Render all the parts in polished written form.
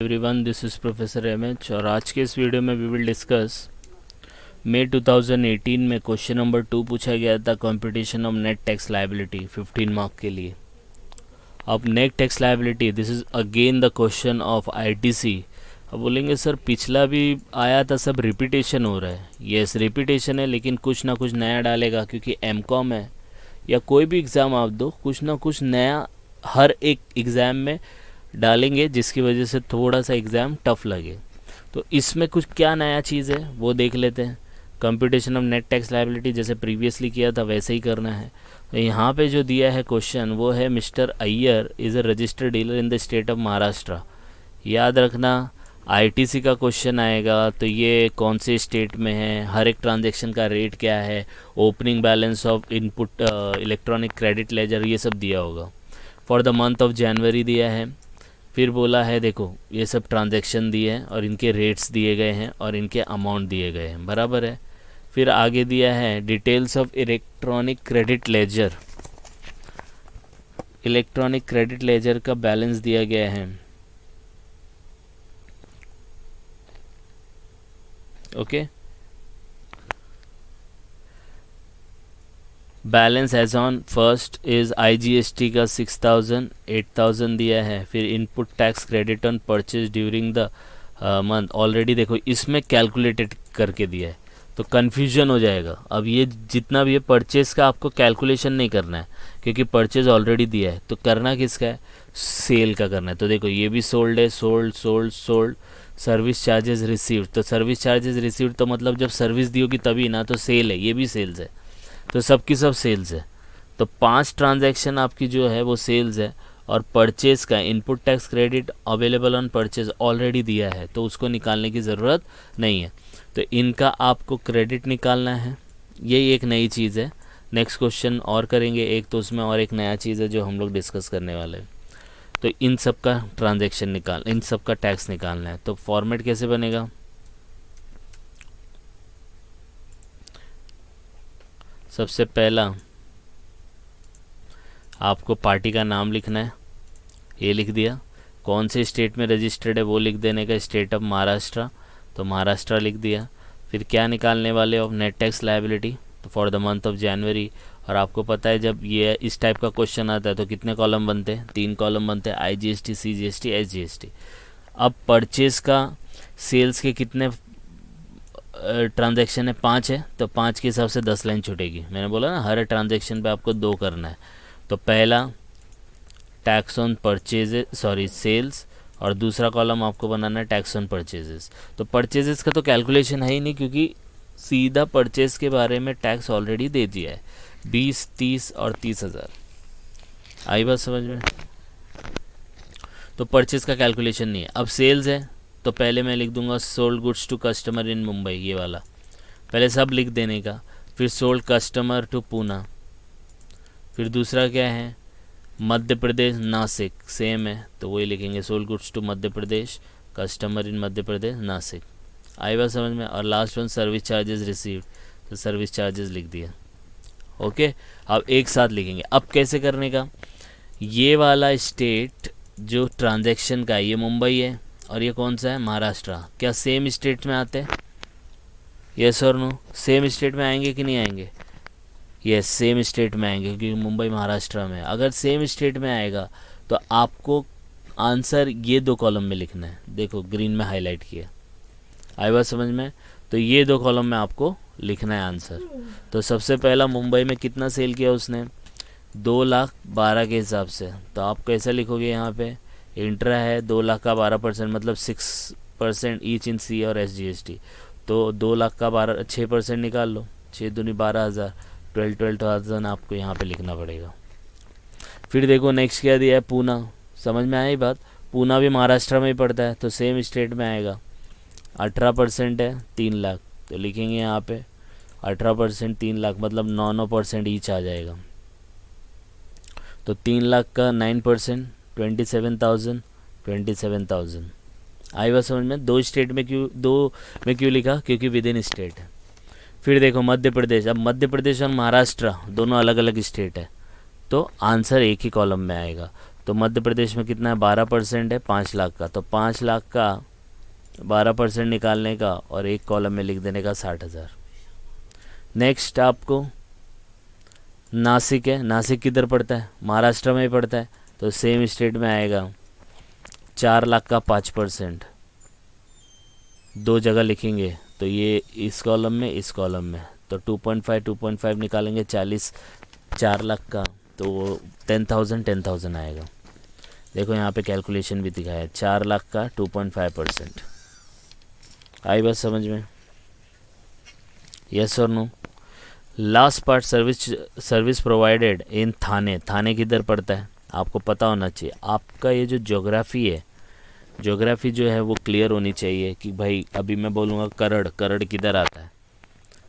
Everyone, this is professor MH और आज के इस वीडियो में वी विल डिस्कस मई 2018 में क्वेश्चन नंबर 2 पूछा गया था computation of net tax liability 15 mark के लिए। अब net tax liability this is again the question of ITC. अब बोलेंगे सर पिछला भी आया था, सब रिपीटेशन हो रहा है। यस रिपीटेशन है, लेकिन कुछ ना कुछ नया डालेगा क्योंकि एमकॉम है या कोई भी एग्ज़ाम आप दो, कुछ ना कुछ नया हर एक एग्ज़ाम में डालेंगे जिसकी वजह से थोड़ा सा एग्ज़ाम टफ लगे। तो इसमें कुछ क्या नया चीज़ है वो देख लेते हैं। Computation of net tax liability जैसे प्रीवियसली किया था वैसे ही करना है। तो यहाँ पे जो दिया है क्वेश्चन वो है mister Iyer is a registered dealer in the state of Maharashtra. याद रखना आईटीसी का क्वेश्चन आएगा तो ये कौन से स्टेट में है, हर एक ट्रांजेक्शन का रेट क्या है, opening balance of input electronic credit laser, ये सब दिया होगा। For the month of January दिया है। फिर बोला है देखो ये सब ट्रांजैक्शन दिए हैं और इनके रेट्स दिए गए हैं और इनके अमाउंट दिए गए हैं, बराबर है। फिर आगे दिया है details of electronic credit ledger. Electronic credit ledger का बैलेंस दिया गया है। Okay, balance as on first is IGST का 6000 8000 दिया है। फिर input tax credit on purchase during the month already देखो इसमें कैलकुलेटेड करके दिया है तो कन्फ्यूजन हो जाएगा। अब ये जितना भी है परचेज का आपको कैलकुलेशन नहीं करना है क्योंकि परचेज ऑलरेडी दिया है। तो करना किसका है, सेल का करना है। तो देखो ये भी सोल्ड है, sold sold sold. Service charges received, तो सर्विस चार्जेस रिसीव्ड तो मतलब जब सर्विस दी होगी तभी ना, तो सेल है, ये भी सेल्स है, तो सबकी सब सेल्स है। तो 5 ट्रांजैक्शन आपकी जो है वो सेल्स है। और परचेज का input tax credit available on purchase already दिया है तो उसको निकालने की ज़रूरत नहीं है। तो इनका आपको क्रेडिट निकालना है, यही एक नई चीज़ है। नेक्स्ट क्वेश्चन और करेंगे एक, तो उसमें और एक नया चीज़ है जो हम लोग डिस्कस करने वाले हैं। तो इन सब का ट्रांजैक्शन इन सब का टैक्स निकालना है। तो फॉर्मेट कैसे बनेगा, सबसे पहला आपको पार्टी का नाम लिखना है, ये लिख दिया। कौन से स्टेट में रजिस्टर्ड है वो लिख देने का, स्टेट ऑफ महाराष्ट्र, तो महाराष्ट्र लिख दिया। फिर क्या निकालने वाले ऑफ नेट टैक्स लायबिलिटी, तो for the month of January. और आपको पता है जब ये इस टाइप का क्वेश्चन आता है तो कितने कॉलम बनते हैं, 3 कॉलम बनते हैं, आईजीएसटी, सीजीएसटी, एसजीएसटी। अब परचेज का सेल्स के कितने ट्रांजैक्शन है, 5 है, तो 5 के हिसाब से 10 लाइन छूटेगी। मैंने बोला ना हर ट्रांजैक्शन पे आपको 2 करना है। तो पहला टैक्स ऑन परचेजेस सेल्स, और दूसरा कॉलम आपको बनाना है टैक्स ऑन परचेजेस। तो परचेजेस का तो कैलकुलेशन है ही नहीं क्योंकि सीधा परचेज के बारे में टैक्स ऑलरेडी दे दिया है, 20, 30 और 30,000। आई बात समझ में। तो परचेज का कैलकुलेशन नहीं है। अब सेल्स है तो पहले मैं लिख दूंगा sold goods to customer in Mumbai, ये वाला पहले सब लिख देने का। फिर सोल्ड कस्टमर टू पूना। फिर दूसरा क्या है, मध्य प्रदेश नासिक, सेम है तो वही लिखेंगे, sold goods to Madhya Pradesh, customer in Madhya Pradesh Nashik. आई बात समझ में। और last one service charges received, तो सर्विस चार्जेस लिख दिया। ओके, अब एक साथ लिखेंगे। अब कैसे करने का, ये वाला स्टेट जो ट्रांजैक्शन का है ये मुंबई है और ये कौन सा है, महाराष्ट्र। क्या सेम स्टेट में आते हैं, यस और नो, सेम स्टेट में आएंगे कि नहीं आएंगे, यस सेम स्टेट में आएंगे क्योंकि मुंबई महाराष्ट्र में। अगर सेम स्टेट में आएगा तो आपको आंसर ये 2 कॉलम में लिखना है, देखो ग्रीन में हाईलाइट किया। आई बात समझ में। तो ये 2 कॉलम में आपको लिखना है आंसर। तो सबसे पहला मुंबई में कितना सेल किया उसने, 2,12,000 के हिसाब से। तो आप कैसे लिखोगे, यहाँ पे इंट्रा है, 2 लाख का 12% मतलब 6% ईच इन सी और एसजीएसटी। तो 2 लाख का 6% निकाल लो, 6 दूनी 12,000, 12,000 आपको यहाँ पे लिखना पड़ेगा। फिर देखो नेक्स्ट क्या दिया है, पूना। समझ में आई बात, पूना भी महाराष्ट्र में ही पड़ता है तो सेम स्टेट में आएगा। 18% है, 3 लाख, तो लिखेंगे यहाँ पे 18% 3 लाख मतलब 9% ईच आ जाएगा। तो 3 लाख का 9% 27,000। आई बात समझ में। 2 स्टेट में क्यों लिखा, क्योंकि विद इन स्टेट है। फिर देखो मध्य प्रदेश, अब मध्य प्रदेश और महाराष्ट्र दोनों अलग अलग स्टेट है तो आंसर एक ही कॉलम में आएगा। तो मध्य प्रदेश में कितना है, 12% है 5 लाख का, तो 5 लाख का 12% निकालने का और एक कॉलम में लिख देने का 60,000। नेक्स्ट आपको नासिक है, नासिक किधर पड़ता है, महाराष्ट्र में ही पड़ता है, तो सेम स्टेट में आएगा 4 लाख का 5%, दो जगह लिखेंगे, तो ये इस कॉलम में इस कॉलम में, तो 2.5 निकालेंगे 40 4 लाख का, तो वो 10,000 आएगा। देखो यहाँ पे कैलकुलेशन भी दिखाया है, 4 लाख का 2.5%। आई बात समझ में, यस और no. Last part service provided in Thane, Thane किधर पड़ता है आपको पता होना चाहिए। आपका ये जो ज्योग्राफी है, ज्योग्राफी जो है वो क्लियर होनी चाहिए कि भाई अभी मैं बोलूँगा करड़ किधर आता है,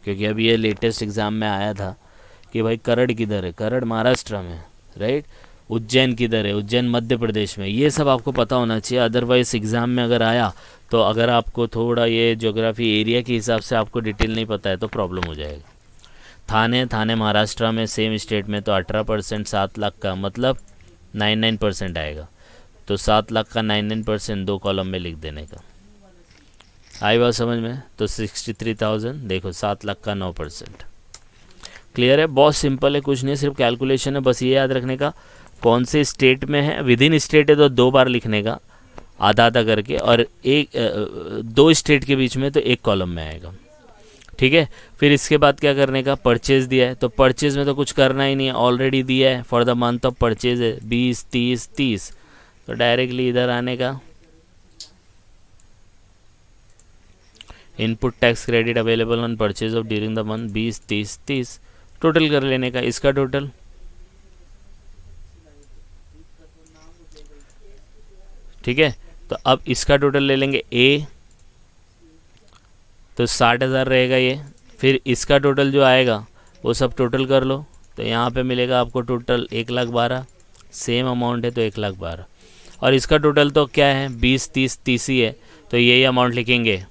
क्योंकि अभी ये लेटेस्ट एग्ज़ाम में आया था कि भाई करड़ किधर है, करड़ महाराष्ट्र में, राइट। उज्जैन किधर है, उज्जैन मध्य प्रदेश में, ये सब आपको पता होना चाहिए। अदरवाइज एग्ज़ाम में अगर आया तो अगर आपको थोड़ा ये ज्योग्राफी एरिया के हिसाब से आपको डिटेल नहीं पता है तो प्रॉब्लम हो जाएगा। थाने महाराष्ट्र में सेम स्टेट में, तो 18% 7 लाख का मतलब 99% आएगा, तो 7 लाख का 99% दो कॉलम में लिख देने का। आई बात समझ में, तो 63,000, देखो 7 लाख का 9%। क्लियर है, बहुत सिंपल है, कुछ नहीं, सिर्फ कैलकुलेशन है। बस ये याद रखने का कौन से स्टेट में है, विद इन स्टेट है तो 2 बार लिखने का आधा आधा करके, और एक 2 स्टेट के बीच में तो एक कॉलम में आएगा, ठीक है। फिर इसके बाद क्या करने का, परचेज दिया है, तो परचेज में तो कुछ करना ही नहीं है, ऑलरेडी दिया है, for the month of purchase है 20 30 30, तो डायरेक्टली इधर आने का, input tax credit available on purchase of during the month 20 30 30, total कर लेने का इसका टोटल, ठीक है। तो अब इसका टोटल ले लेंगे ए, तो 60,000 रहेगा ये। फिर इसका टोटल जो आएगा वो सब टोटल कर लो, तो यहाँ पे मिलेगा आपको टोटल 1,12,000, सेम अमाउंट है तो 1,12,000, और इसका टोटल तो क्या है 20 30 30 ही है, तो यही अमाउंट लिखेंगे,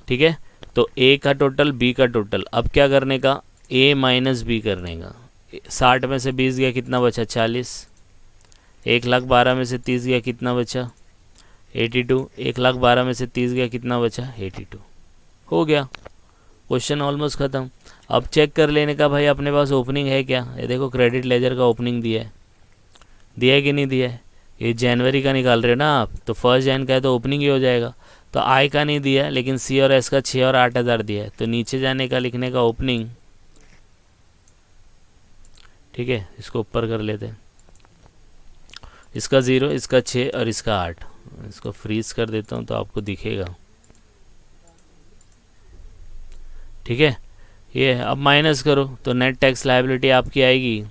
ठीक है। तो ए का टोटल बी का टोटल, अब क्या करने का, ए माइनस बी करने का। 60 में से 20 गया कितना बचा, 40, 1,12,000 में से 30 गया कितना बचा, 82, 1,12,000 में से 30 गया कितना बचा, 82, हो गया, क्वेश्चन ऑलमोस्ट ख़त्म। अब चेक कर लेने का भाई अपने पास ओपनिंग है क्या, ये देखो क्रेडिट लेजर का ओपनिंग दिया है कि नहीं दिया है, ये जनवरी का निकाल रहे हो ना आप, तो 1 जन का है तो ओपनिंग ही हो जाएगा। तो आई का नहीं दिया है, लेकिन सी और एस का 6 और 8,000 दिया है, तो नीचे जाने का लिखने का ओपनिंग, ठीक है। इसको ऊपर कर लेते हैं, इसका 0, इसका 6 और इसका 8, इसको फ्रीज कर देता हूँ तो आपको दिखेगा, ठीक है। ये अब माइनस करो तो नेट टैक्स लायबिलिटी आपकी आएगी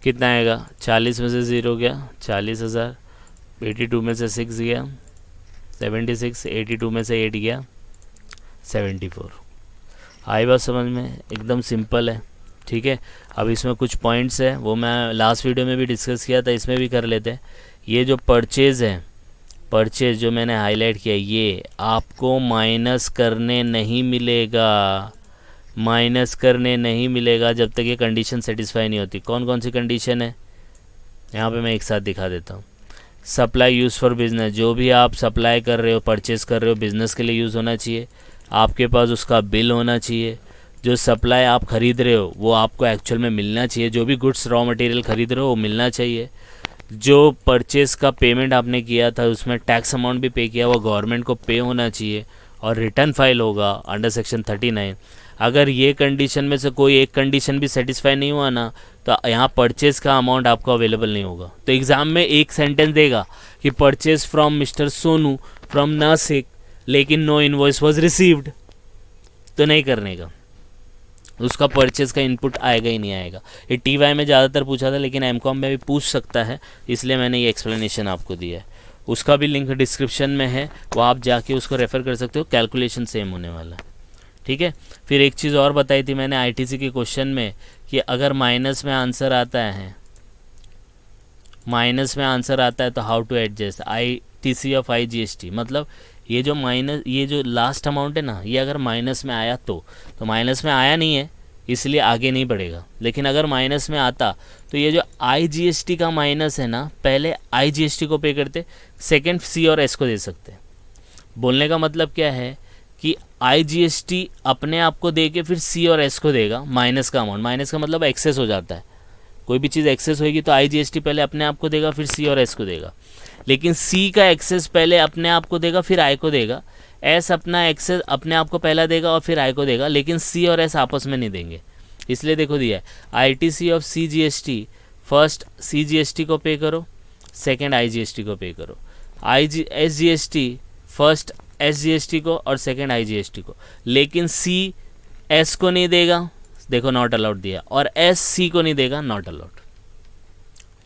कितना आएगा, 40 में से 0 गया 40,000, 82 में से 6 गया 76, 82 में से 8 गया 74। आई बात समझ में, एकदम सिंपल है, ठीक है। अब इसमें कुछ पॉइंट्स है, वो मैं लास्ट वीडियो में भी डिस्कस किया था, इसमें भी कर लेते हैं। ये जो परचेज़ है, परचेज जो मैंने हाईलाइट किया, ये आपको माइनस करने नहीं मिलेगा, माइनस करने नहीं मिलेगा जब तक ये कंडीशन सेटिस्फाई नहीं होती। कौन कौन सी कंडीशन है, यहाँ पे मैं एक साथ दिखा देता हूँ। सप्लाई यूज़ फॉर बिज़नेस, जो भी आप सप्लाई कर रहे हो, परचेज़ कर रहे हो, बिज़नेस के लिए यूज़ होना चाहिए, आपके पास उसका बिल होना चाहिए। जो सप्लाई आप ख़रीद रहे हो वो आपको एक्चुअल में मिलना चाहिए, जो भी गुड्स रॉ मटेरियल ख़रीद रहे हो वो मिलना चाहिए। जो परचेज़ का पेमेंट आपने किया था उसमें टैक्स अमाउंट भी पे किया, वो गवर्नमेंट को पे होना चाहिए, और रिटर्न फाइल होगा अंडर सेक्शन 39। अगर ये कंडीशन में से कोई एक कंडीशन भी सेटिस्फाई नहीं हुआ ना, तो यहाँ परचेज़ का अमाउंट आपको अवेलेबल नहीं होगा। तो एग्ज़ाम में एक सेंटेंस देगा कि purchase from mister Sonu from Nashik, लेकिन नो इनवॉइस वाज रिसीव्ड, तो नहीं करने का, उसका परचेज़ का इनपुट आएगा ही नहीं आएगा। ये TY में ज़्यादातर पूछा था, लेकिन MCOM में भी पूछ सकता है, इसलिए मैंने ये एक्सप्लेनेशन आपको दिया है। उसका भी लिंक डिस्क्रिप्शन में है, वो आप जाके उसको रेफ़र कर सकते हो, कैलकुलेशन सेम होने वाला है, ठीक है। फिर एक चीज़ और बताई थी मैंने ITC के क्वेश्चन में, कि अगर माइनस में आंसर आता है, माइनस में आंसर आता है तो how to adjust. TC of IGST, मतलब ये जो माइनस, ये जो लास्ट अमाउंट है ना, ये अगर माइनस में आया तो माइनस में आया नहीं है इसलिए आगे नहीं बढ़ेगा। लेकिन अगर माइनस में आता तो ये जो IGST का माइनस है ना, पहले IGST को पे करते, सेकंड C और S को दे सकते। बोलने का मतलब क्या है कि IGST अपने आप को दे के फिर C और S को देगा माइनस का अमाउंट। माइनस का मतलब एक्सेस हो जाता है, कोई भी चीज़ एक्सेस होगी तो IGST पहले अपने आप को देगा फिर C और S को देगा। लेकिन C का एक्सेस पहले अपने आप को देगा फिर I को देगा, S अपना एक्सेस अपने आप को पहला देगा और फिर I को देगा, लेकिन C और S आपस में नहीं देंगे। इसलिए देखो दिया है ITC of CGST, first CGST को पे करो, सेकेंड IGST को पे करो। SGST फर्स्ट SGST को और सेकेंड IGST को, लेकिन C S को नहीं देगा, देखो नॉट अलाउड दिया, और S C को नहीं देगा, नॉट अलाउड।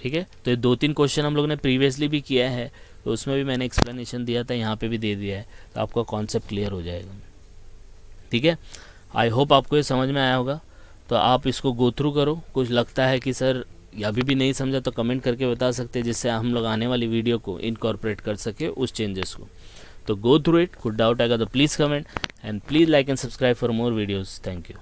ठीक है, तो ये 2-3 क्वेश्चन हम लोग ने प्रीवियसली भी किया है, तो उसमें भी मैंने एक्सप्लेनेशन दिया था, यहाँ पे भी दे दिया है, तो आपका कॉन्सेप्ट क्लियर हो जाएगा। ठीक है, आई होप आपको ये समझ में आया होगा। तो आप इसको गो थ्रू करो, कुछ लगता है कि सर अभी भी नहीं समझा तो कमेंट करके बता सकते हैं, जिससे हम लोग आने वाली वीडियो को इनकॉर्पोरेट कर सके उस चेंजेस को। तो गो थ्रू इट, कुछ डाउट आएगा तो please comment and please like and subscribe for more videos. Thank you.